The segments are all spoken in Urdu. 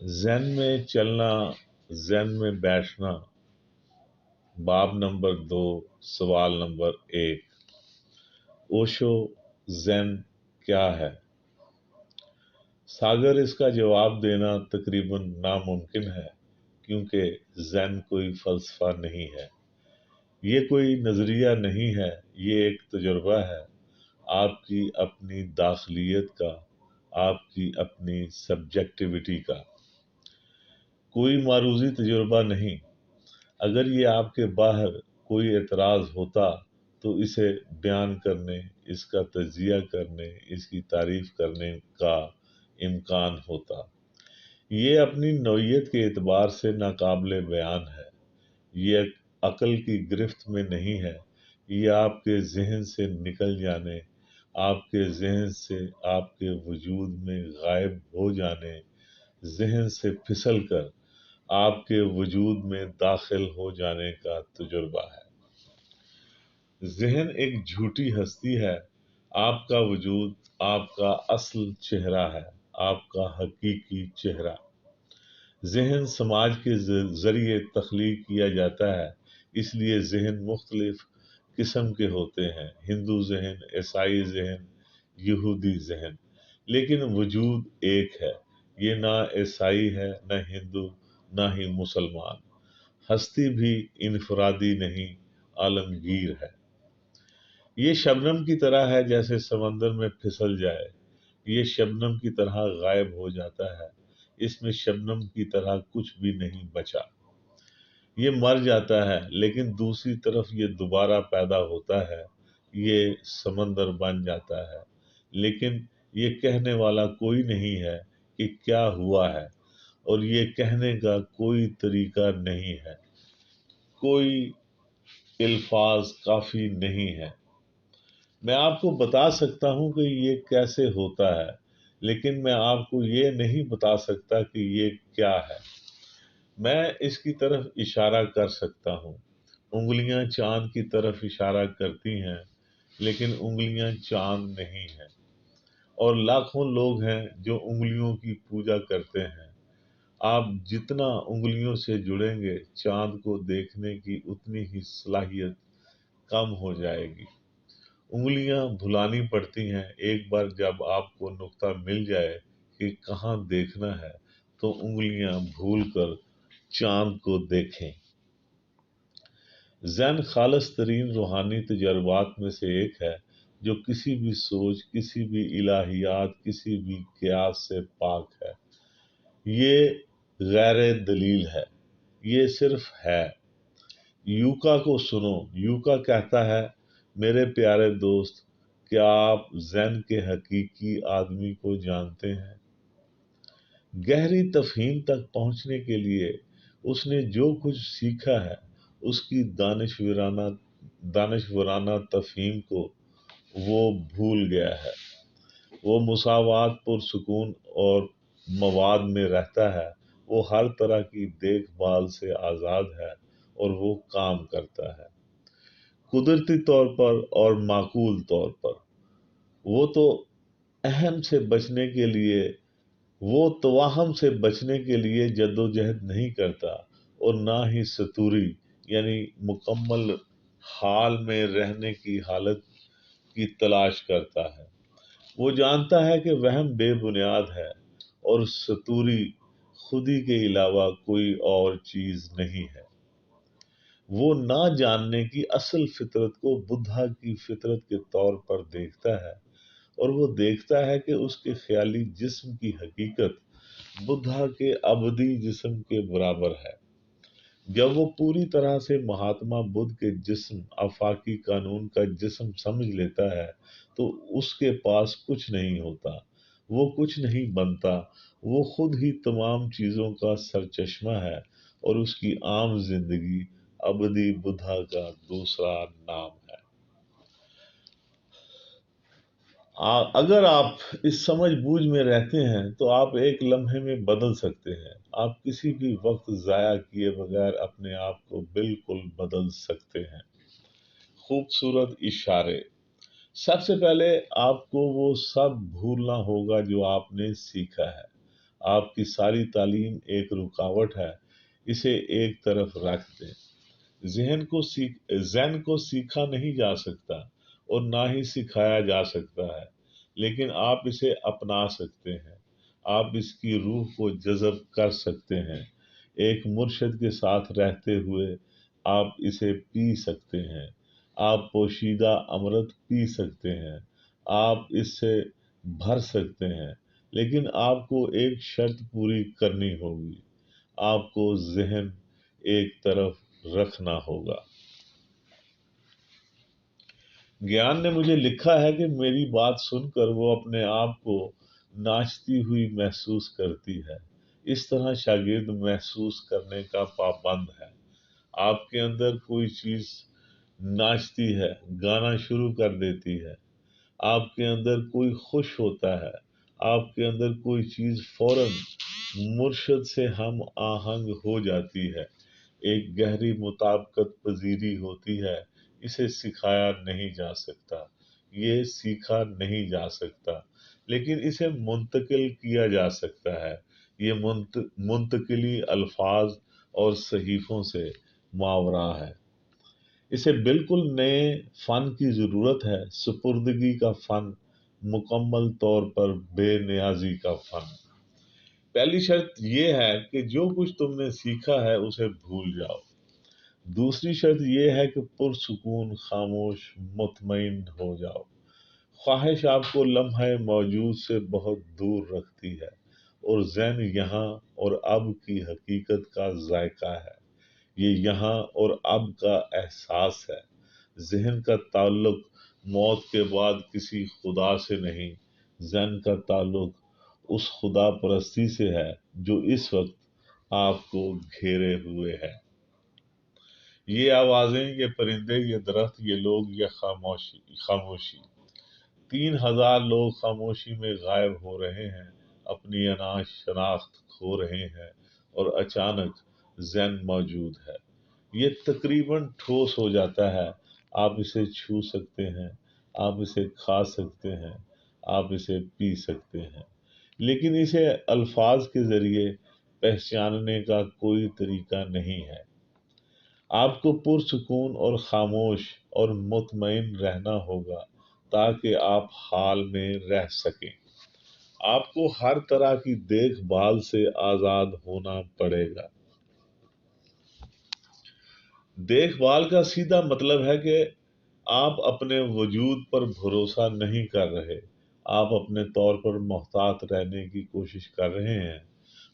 ذہن میں چلنا، ذہن میں بیٹھنا، باب نمبر 2، سوال نمبر 1۔ اوشو، ذہن کیا ہے؟ ساگر اس کا جواب دینا تقریباً ناممکن ہے، کیونکہ ذہن کوئی فلسفہ نہیں ہے، یہ کوئی نظریہ نہیں ہے، یہ ایک تجربہ ہے، آپ کی اپنی داخلیت کا، آپ کی اپنی سبجیکٹیوٹی کا۔ کوئی معروضی تجربہ نہیں۔ اگر یہ آپ کے باہر کوئی اعتراض ہوتا تو اسے بیان کرنے، اس کا تجزیہ کرنے، اس کی تعریف کرنے کا امکان ہوتا۔ یہ اپنی نوعیت کے اعتبار سے ناقابل بیان ہے، یہ عقل کی گرفت میں نہیں ہے، یہ آپ کے ذہن سے نکل جانے، آپ کے ذہن سے آپ کے وجود میں غائب ہو جانے، ذہن سے پھسل کر آپ کے وجود میں داخل ہو جانے کا تجربہ ہے۔ ذہن ایک جھوٹی ہستی ہے، آپ کا وجود آپ کا اصل چہرہ ہے، آپ کا حقیقی چہرہ۔ ذہن سماج کے ذریعے تخلیق کیا جاتا ہے، اس لیے ذہن مختلف قسم کے ہوتے ہیں، ہندو ذہن، عیسائی ذہن، یہودی ذہن، لیکن وجود ایک ہے، یہ نہ عیسائی ہے، نہ ہندو، نہ ہی مسلمان۔ ہستی بھی انفرادی نہیں، عالمگیر ہے۔ یہ شبنم کی طرح ہے جیسے سمندر میں پھسل جائے، یہ شبنم کی طرح غائب ہو جاتا ہے، اس میں شبنم کی طرح کچھ بھی نہیں بچا۔ یہ مر جاتا ہے، لیکن دوسری طرف یہ دوبارہ پیدا ہوتا ہے، یہ سمندر بن جاتا ہے، لیکن یہ کہنے والا کوئی نہیں ہے کہ کیا ہوا ہے، اور یہ کہنے کا کوئی طریقہ نہیں ہے، کوئی الفاظ کافی نہیں ہے۔ میں آپ کو بتا سکتا ہوں کہ یہ کیسے ہوتا ہے، لیکن میں آپ کو یہ نہیں بتا سکتا کہ یہ کیا ہے۔ میں اس کی طرف اشارہ کر سکتا ہوں، انگلیاں چاند کی طرف اشارہ کرتی ہیں، لیکن انگلیاں چاند نہیں ہیں، اور لاکھوں لوگ ہیں جو انگلیوں کی پوجا کرتے ہیں۔ آپ جتنا انگلیوں سے جڑیں گے، چاند کو دیکھنے کی اتنی ہی صلاحیت کم ہو جائے گی۔ انگلیاں بھلانی پڑتی ہیں، ایک بار جب آپ کو نقطہ مل جائے کہ کہاں دیکھنا ہے تو انگلیاں بھول کر چاند کو دیکھیں۔ ذہن خالص ترین روحانی تجربات میں سے ایک ہے، جو کسی بھی سوچ، کسی بھی الہیات، کسی بھی قیاس سے پاک ہے۔ یہ غیر دلیل ہے، یہ صرف ہے۔ یوکا کو سنو، یوکا کہتا ہے، میرے پیارے دوست، کیا آپ ذہن کے حقیقی آدمی کو جانتے ہیں؟ گہری تفہیم تک پہنچنے کے لیے اس نے جو کچھ سیکھا ہے، اس کی دانشورانہ تفہیم کو وہ بھول گیا ہے۔ وہ مساوات، پرسکون اور مواد میں رہتا ہے، وہ ہر طرح کی دیکھ بھال سے آزاد ہے، اور وہ کام کرتا ہے قدرتی طور پر اور معقول طور پر۔ وہ تو اہم سے بچنے کے لیے، وہ توہم سے بچنے کے لیے جدوجہد نہیں کرتا، اور نہ ہی ستوری یعنی مکمل حال میں رہنے کی حالت کی تلاش کرتا ہے۔ وہ جانتا ہے کہ وہم بے بنیاد ہے، اور ستوری خودی کے علاوہ کوئی اور چیز نہیں ہے۔ وہ نہ جاننے کی اصل فطرت کو بدھا کی فطرت کے طور پر دیکھتا ہے، اور وہ دیکھتا ہے کہ اس کے خیالی جسم کی حقیقت بدھا کے ابدی جسم کے برابر ہے۔ جب وہ پوری طرح سے مہاتما بدھ کے جسم، آفاقی قانون کا جسم سمجھ لیتا ہے تو اس کے پاس کچھ نہیں ہوتا، وہ کچھ نہیں بنتا، وہ خود ہی تمام چیزوں کا سرچشمہ ہے، اور اس کی عام زندگی ابدی بدھا کا دوسرا نام ہے۔ اگر آپ اس سمجھ بوجھ میں رہتے ہیں تو آپ ایک لمحے میں بدل سکتے ہیں۔ آپ کسی بھی وقت ضائع کیے بغیر اپنے آپ کو بالکل بدل سکتے ہیں۔ خوبصورت اشارے۔ سب سے پہلے آپ کو وہ سب بھولنا ہوگا جو آپ نے سیکھا ہے۔ آپ کی ساری تعلیم ایک رکاوٹ ہے، اسے ایک طرف رکھ دیں۔ ذہن کو سیکھا نہیں جا سکتا اور نہ ہی سکھایا جا سکتا ہے، لیکن آپ اسے اپنا سکتے ہیں، آپ اس کی روح کو جذب کر سکتے ہیں۔ ایک مرشد کے ساتھ رہتے ہوئے آپ اسے پی سکتے ہیں، آپ پوشیدہ امرت پی سکتے ہیں، آپ اس سے بھر سکتے ہیں، لیکن آپ کو ایک شرط پوری کرنی ہوگی، آپ کو ذہن ایک طرف رکھنا ہوگا۔ گیان نے مجھے لکھا ہے کہ میری بات سن کر وہ اپنے آپ کو ناچتی ہوئی محسوس کرتی ہے۔ اس طرح شاگرد محسوس کرنے کا پابند ہے۔ آپ کے اندر کوئی چیز ناچتی ہے، گانا شروع کر دیتی ہے، آپ کے اندر کوئی خوش ہوتا ہے، آپ کے اندر کوئی چیز فوراً مرشد سے ہم آہنگ ہو جاتی ہے، ایک گہری مطابقت پذیری ہوتی ہے۔ اسے سکھایا نہیں جا سکتا، یہ سیکھا نہیں جا سکتا، لیکن اسے منتقل کیا جا سکتا ہے۔ یہ منتقلی الفاظ اور صحیفوں سے ماورا ہے۔ اسے بالکل نئے فن کی ضرورت ہے، سپردگی کا فن، مکمل طور پر بے نیازی کا فن۔ پہلی شرط یہ ہے کہ جو کچھ تم نے سیکھا ہے اسے بھول جاؤ۔ دوسری شرط یہ ہے کہ پرسکون، خاموش، مطمئن ہو جاؤ۔ خواہش آپ کو لمحہ موجود سے بہت دور رکھتی ہے، اور ذہن یہاں اور اب کی حقیقت کا ذائقہ ہے، یہ یہاں اور اب کا احساس ہے۔ ذہن کا تعلق موت کے بعد کسی خدا سے نہیں، ذہن کا تعلق اس خدا پرستی سے ہے جو اس وقت آپ کو گھیرے ہوئے ہے۔ یہ آوازیں، یہ پرندے، یہ درخت، یہ لوگ، یہ خاموشی۔ 3000 لوگ خاموشی میں غائب ہو رہے ہیں، اپنی شناخت کھو رہے ہیں، اور اچانک ذہن موجود ہے۔ یہ تقریباً ٹھوس ہو جاتا ہے، آپ اسے چھو سکتے ہیں، آپ اسے کھا سکتے ہیں، آپ اسے پی سکتے ہیں، لیکن اسے الفاظ کے ذریعے پہچاننے کا کوئی طریقہ نہیں ہے۔ آپ کو پرسکون اور خاموش اور مطمئن رہنا ہوگا تاکہ آپ حال میں رہ سکیں۔ آپ کو ہر طرح کی دیکھ بھال سے آزاد ہونا پڑے گا۔ دیکھ بھال کا سیدھا مطلب ہے کہ آپ اپنے وجود پر بھروسہ نہیں کر رہے، آپ اپنے طور پر محتاط رہنے کی کوشش کر رہے ہیں،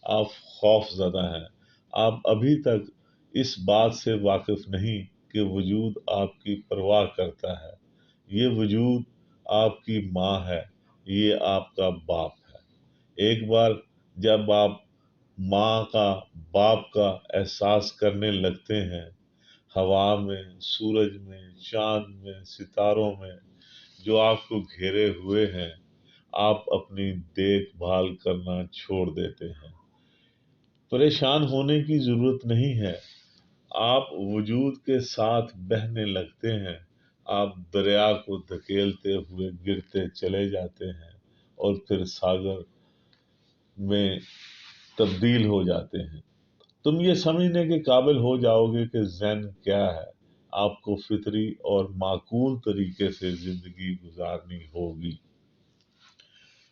آپ خوف زدہ ہیں، آپ ابھی تک اس بات سے واقف نہیں کہ وجود آپ کی پرواہ کرتا ہے۔ یہ وجود آپ کی ماں ہے، یہ آپ کا باپ ہے۔ ایک بار جب آپ ماں کا، باپ کا احساس کرنے لگتے ہیں، ہوا میں، سورج میں، چاند میں، ستاروں میں جو آپ کو گھیرے ہوئے ہیں، آپ اپنی دیکھ بھال کرنا چھوڑ دیتے ہیں۔ پریشان ہونے کی ضرورت نہیں ہے، آپ وجود کے ساتھ بہنے لگتے ہیں، آپ دریا کو دھکیلتے ہوئے گرتے چلے جاتے ہیں اور پھر ساگر میں تبدیل ہو جاتے ہیں۔ تم یہ سمجھنے کے قابل ہو جاؤ گے کہ ذہن کیا ہے۔ آپ کو فطری اور معقول طریقے سے زندگی گزارنی ہوگی۔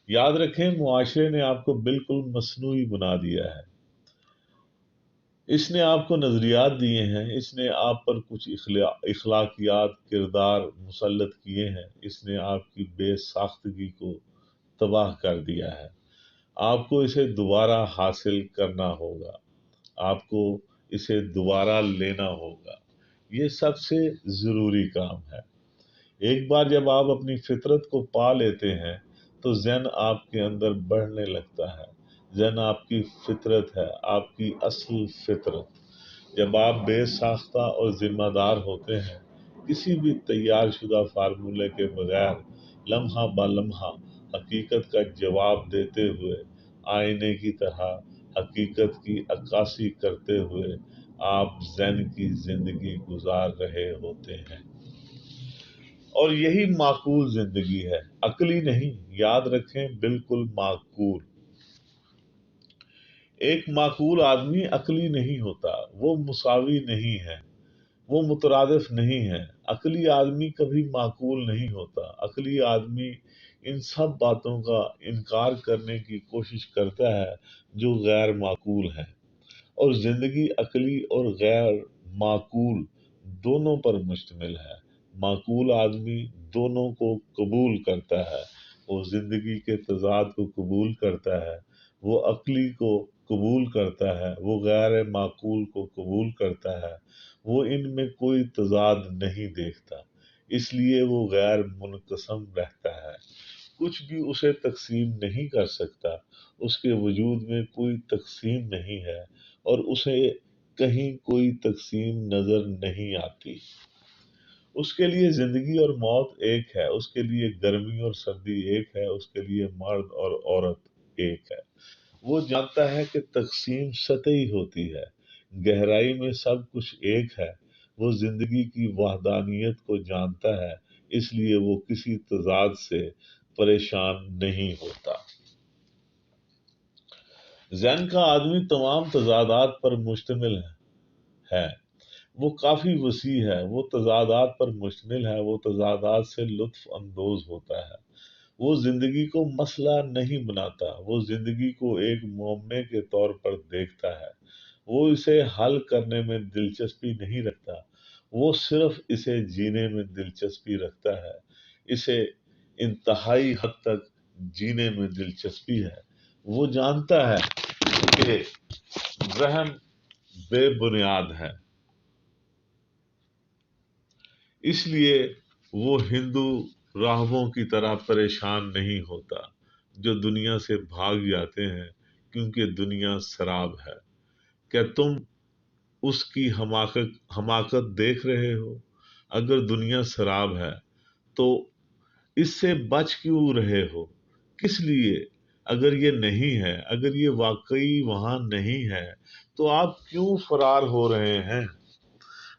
یاد رکھیں، معاشرے نے آپ کو بالکل مصنوعی بنا دیا ہے۔ اس نے آپ کو نظریات دیے ہیں، اس نے آپ پر کچھ اخلاقیات، کردار مسلط کیے ہیں، اس نے آپ کی بے ساختگی کو تباہ کر دیا ہے۔ آپ کو اسے دوبارہ حاصل کرنا ہوگا، آپ کو اسے دوبارہ لینا ہوگا۔ یہ سب سے ضروری کام ہے۔ ایک بار جب آپ اپنی فطرت کو پا لیتے ہیں تو ذہن آپ کے اندر بڑھنے لگتا ہے۔ ذہن آپ کی فطرت ہے، آپ کی اصل فطرت۔ جب آپ بے ساختہ اور ذمہ دار ہوتے ہیں، کسی بھی تیار شدہ فارمولے کے بغیر لمحہ با لمحہ حقیقت کا جواب دیتے ہوئے، آئینے کی طرح حقیقت کی عکاسی کرتے ہوئے آپ ذہن کی زندگی گزار رہے ہوتے ہیں۔ اور یہی معقول زندگی ہے، عقلی نہیں، یاد رکھیں، بالکل معقول۔ ایک معقول آدمی عقلی نہیں ہوتا، وہ مساوی نہیں ہے، وہ مترادف نہیں ہے۔ عقلی آدمی کبھی معقول نہیں ہوتا۔ عقلی آدمی ان سب باتوں کا انکار کرنے کی کوشش کرتا ہے جو غیر معقول ہیں، اور زندگی عقلی اور غیر معقول دونوں پر مشتمل ہے۔ معقول آدمی دونوں کو قبول کرتا ہے، وہ زندگی کے تضاد کو قبول کرتا ہے، وہ عقلی کو قبول کرتا ہے، وہ غیر معقول کو قبول کرتا ہے، وہ ان میں کوئی تضاد نہیں دیکھتا، اس لیے وہ غیر منقسم رہتا ہے۔ کچھ بھی اسے تقسیم نہیں کر سکتا، اس کے وجود میں کوئی تقسیم نہیں ہے، اور اسے کہیں کوئی تقسیم نظر نہیں آتی۔ اس کے لیے زندگی اور موت ایک ہے، اس کے لیے گرمی اور سردی ایک ہے، اس کے لیے مرد اور عورت ایک ہے۔ وہ جانتا ہے کہ تقسیم سطحی ہوتی ہے، گہرائی میں سب کچھ ایک ہے۔ وہ زندگی کی وحدانیت کو جانتا ہے، اس لیے وہ کسی تضاد سے پریشان نہیں ہوتا۔ ذہن کا آدمی تمام تضادات پر مشتمل ہے، وہ کافی وسیع ہے، وہ تضادات پر مشتمل ہے، وہ تضادات سے لطف اندوز ہوتا ہے۔ وہ زندگی کو مسئلہ نہیں بناتا، وہ زندگی کو ایک معمے کے طور پر دیکھتا ہے۔ وہ اسے حل کرنے میں دلچسپی نہیں رکھتا، وہ صرف اسے جینے میں دلچسپی رکھتا ہے۔ اسے انتہائی حد تک جینے میں دلچسپی ہے۔ وہ جانتا ہے کہ وہم بے بنیاد ہے، اس لیے وہ ہندو راہبوں کی طرح پریشان نہیں ہوتا جو دنیا سے بھاگ جاتے ہیں کیونکہ دنیا سراب ہے۔ کیا تم اس کی حماقت دیکھ رہے ہو؟ اگر دنیا سراب ہے تو اس سے بچ کیوں رہے ہو؟ کس لیے؟ اگر یہ نہیں ہے، اگر یہ واقعی وہاں نہیں ہے تو آپ کیوں فرار ہو رہے ہیں؟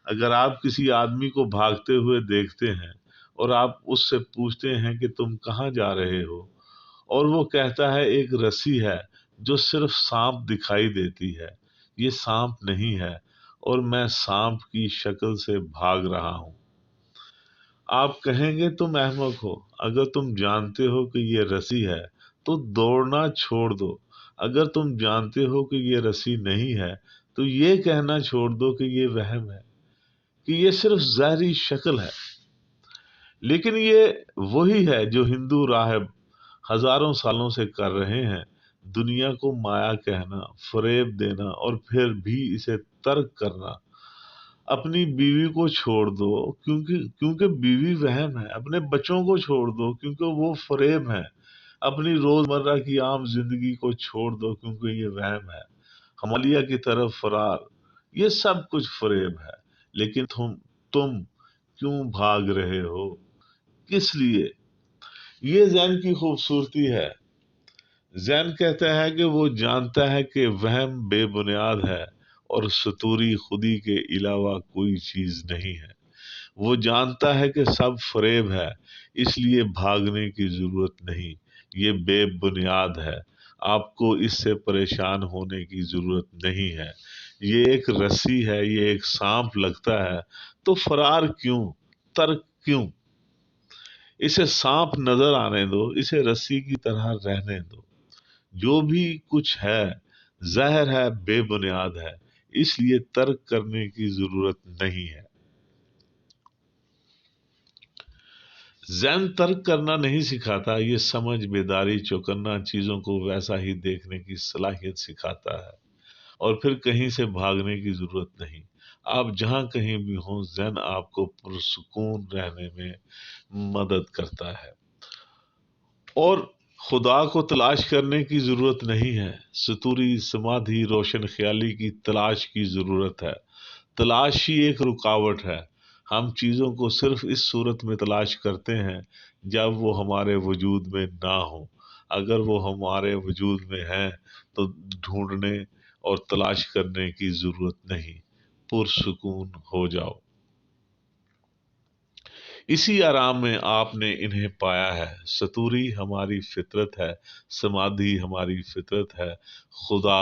اگر آپ کسی آدمی کو بھاگتے ہوئے دیکھتے ہیں اور آپ اس سے پوچھتے ہیں کہ تم کہاں جا رہے ہو، اور وہ کہتا ہے ایک رسی ہے جو صرف سانپ دکھائی دیتی ہے، یہ سانپ نہیں ہے اور میں سانپ کی شکل سے بھاگ رہا ہوں، آپ کہیں گے تم احمق ہو۔ اگر تم جانتے ہو کہ یہ رسی ہے تو دوڑنا چھوڑ دو، اگر تم جانتے ہو کہ یہ رسی نہیں ہے تو یہ کہنا چھوڑ دو کہ یہ وہم ہے، کہ یہ صرف ظاہری شکل ہے۔ لیکن یہ وہی ہے جو ہندو راہب ہزاروں سالوں سے کر رہے ہیں، دنیا کو مایا کہنا، فریب دینا اور پھر بھی اسے ترک کرنا۔ اپنی بیوی کو چھوڑ دو کیونکہ بیوی وہم ہے، اپنے بچوں کو چھوڑ دو کیونکہ وہ فریب ہے، اپنی روزمرہ کی عام زندگی کو چھوڑ دو کیونکہ یہ وہم ہے، ہمالیہ کی طرف فرار، یہ سب کچھ فریب ہے۔ لیکن تم کیوں بھاگ رہے ہو؟ کس لیے؟ یہ ذہن کی خوبصورتی ہے۔ ذہن کہتا ہے کہ وہ جانتا ہے کہ وہم بے بنیاد ہے اور ستوری خودی کے علاوہ کوئی چیز نہیں ہے۔ وہ جانتا ہے کہ سب فریب ہے، اس لیے بھاگنے کی ضرورت نہیں، یہ بے بنیاد ہے، آپ کو اس سے پریشان ہونے کی ضرورت نہیں ہے۔ یہ ایک رسی ہے، یہ ایک سانپ لگتا ہے تو فرار کیوں، ترک کیوں؟ اسے سانپ نظر آنے دو، اسے رسی کی طرح رہنے دو۔ جو بھی کچھ ہے ظاہر ہے، بے بنیاد ہے، اس لیے ترک کرنے کی ضرورت نہیں ہے۔ ذہن ترک کرنا نہیں سکھاتا، یہ سمجھ، بیداری، چوکنا چیزوں کو ویسا ہی دیکھنے کی صلاحیت سکھاتا ہے، اور پھر کہیں سے بھاگنے کی ضرورت نہیں۔ آپ جہاں کہیں بھی ہوں، ذہن آپ کو پرسکون رہنے میں مدد کرتا ہے، اور خدا کو تلاش کرنے کی ضرورت نہیں ہے۔ ستوری، سمادھی، روشن خیالی کی تلاش کی ضرورت ہے۔ تلاش ہی ایک رکاوٹ ہے۔ ہم چیزوں کو صرف اس صورت میں تلاش کرتے ہیں جب وہ ہمارے وجود میں نہ ہوں۔ اگر وہ ہمارے وجود میں ہیں تو ڈھونڈنے اور تلاش کرنے کی ضرورت نہیں، پرسکون ہو جاؤ۔ اسی آرام میں آپ نے انہیں پایا ہے۔ ستوری ہماری فطرت ہے، سمادھی ہماری فطرت ہے، خدا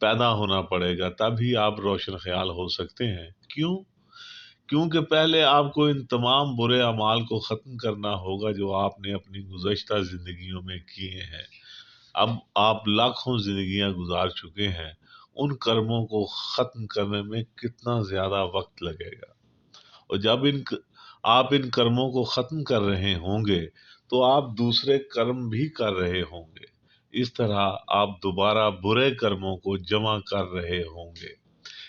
پیدا ہونا پڑے گا، تبھی آپ روشن خیال ہو سکتے ہیں۔ کیوں؟ کیونکہ پہلے آپ کو ان تمام برے اعمال کو ختم کرنا ہوگا جو آپ نے اپنی گزشتہ زندگیوں میں کیے ہیں۔ اب آپ لاکھوں زندگیاں گزار چکے ہیں، ان کرموں کو ختم کرنے میں کتنا زیادہ وقت لگے گا، اور جب آپ ان کرموں کو ختم کر رہے ہوں گے تو آپ دوسرے کرم بھی کر رہے ہوں گے، اس طرح آپ دوبارہ برے کرموں کو جمع کر رہے ہوں گے۔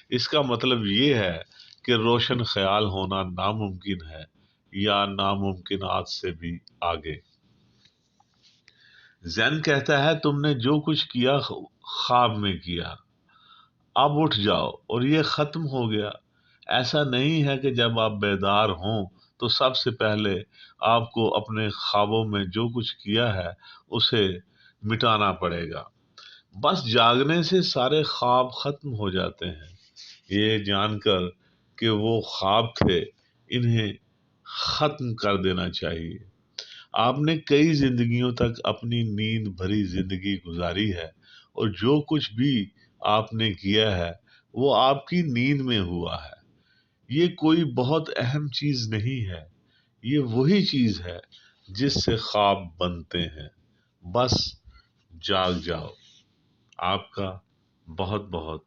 اس کا مطلب یہ ہے کہ روشن خیال ہونا ناممکن ہے، یا ناممکنات سے بھی آگے۔ زین کہتا ہے تم نے جو کچھ کیا خواب میں کیا، اب اٹھ جاؤ اور یہ ختم ہو گیا۔ ایسا نہیں ہے کہ جب آپ بیدار ہوں تو سب سے پہلے آپ کو اپنے خوابوں میں جو کچھ کیا ہے اسے مٹانا پڑے گا۔ بس جاگنے سے سارے خواب ختم ہو جاتے ہیں۔ یہ جان کر کہ وہ خواب تھے، انہیں ختم کر دینا چاہیے۔ آپ نے کئی زندگیوں تک اپنی نیند بھری زندگی گزاری ہے، اور جو کچھ بھی آپ نے کیا ہے وہ آپ کی نیند میں ہوا ہے۔ یہ کوئی بہت اہم چیز نہیں ہے، یہ وہی چیز ہے جس سے خواب بنتے ہیں۔ بس جاگ جاؤ۔ آپ کا بہت بہت